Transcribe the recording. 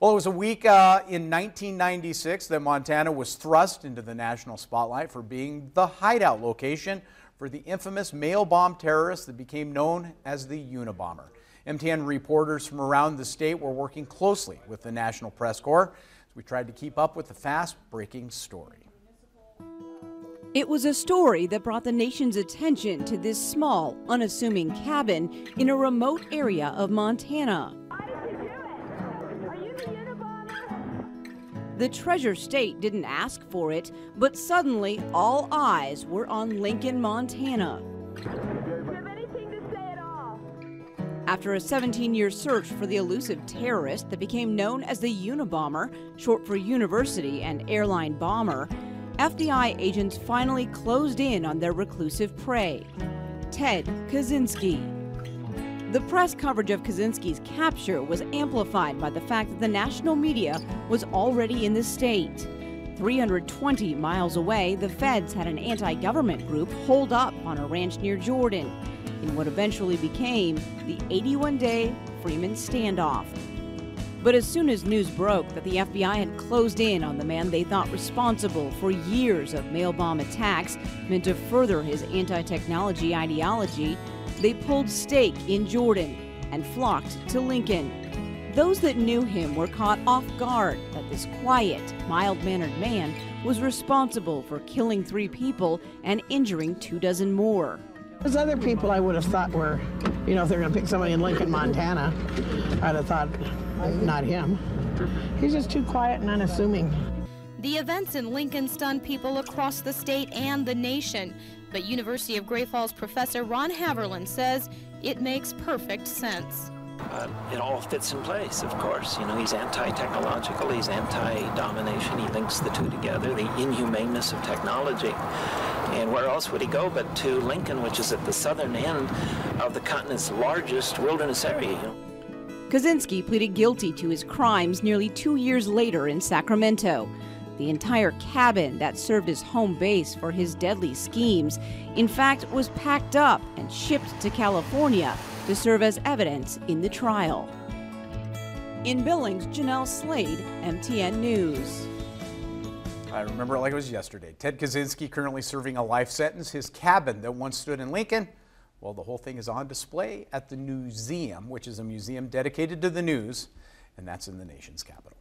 Well, it was a week in 1996 that Montana was thrust into the national spotlight for being the hideout location for the infamous mail bomb terrorist that became known as the Unabomber. MTN reporters from around the state were working closely with the National Press Corps as we tried to keep up with the fast-breaking story. It was a story that brought the nation's attention to this small, unassuming cabin in a remote area of Montana. The Treasure State didn't ask for it, but suddenly all eyes were on Lincoln, Montana. Do you have anything to say at all? After a 17-year search for the elusive terrorist that became known as the Unabomber, short for University and Airline Bomber, FBI agents finally closed in on their reclusive prey, Ted Kaczynski. The press coverage of Kaczynski's capture was amplified by the fact that the national media was already in the state. 320 miles away, the feds had an anti-government group holed up on a ranch near Jordan in what eventually became the 81-day Freeman standoff. But as soon as news broke that the FBI had closed in on the man they thought responsible for years of mail bomb attacks meant to further his anti-technology ideology, they pulled stake in Jordan and flocked to Lincoln. Those that knew him were caught off guard that this quiet, mild-mannered man was responsible for killing 3 people and injuring 24 more. There's other people I would have thought were, if they're going to pick somebody in Lincoln, Montana, I'd have thought not him. He's just too quiet and unassuming. The events in Lincoln stunned people across the state and the nation, but University of Great Falls professor Ron Haverland says it makes perfect sense. It all fits in place, of course. He's anti-technological, he's anti-domination, he links the two together, the inhumaneness of technology. And where else would he go but to Lincoln, which is at the southern end of the continent's largest wilderness area. Kaczynski pleaded guilty to his crimes nearly 2 years later in Sacramento. The entire cabin that served as home base for his deadly schemes, in fact, was packed up and shipped to California to serve as evidence in the trial. In Billings, Janelle Slade, MTN News. I remember it like it was yesterday. Ted Kaczynski currently serving a life sentence. His cabin that once stood in Lincoln, well, the whole thing is on display at the Newseum, which is a museum dedicated to the news, and that's in the nation's capital.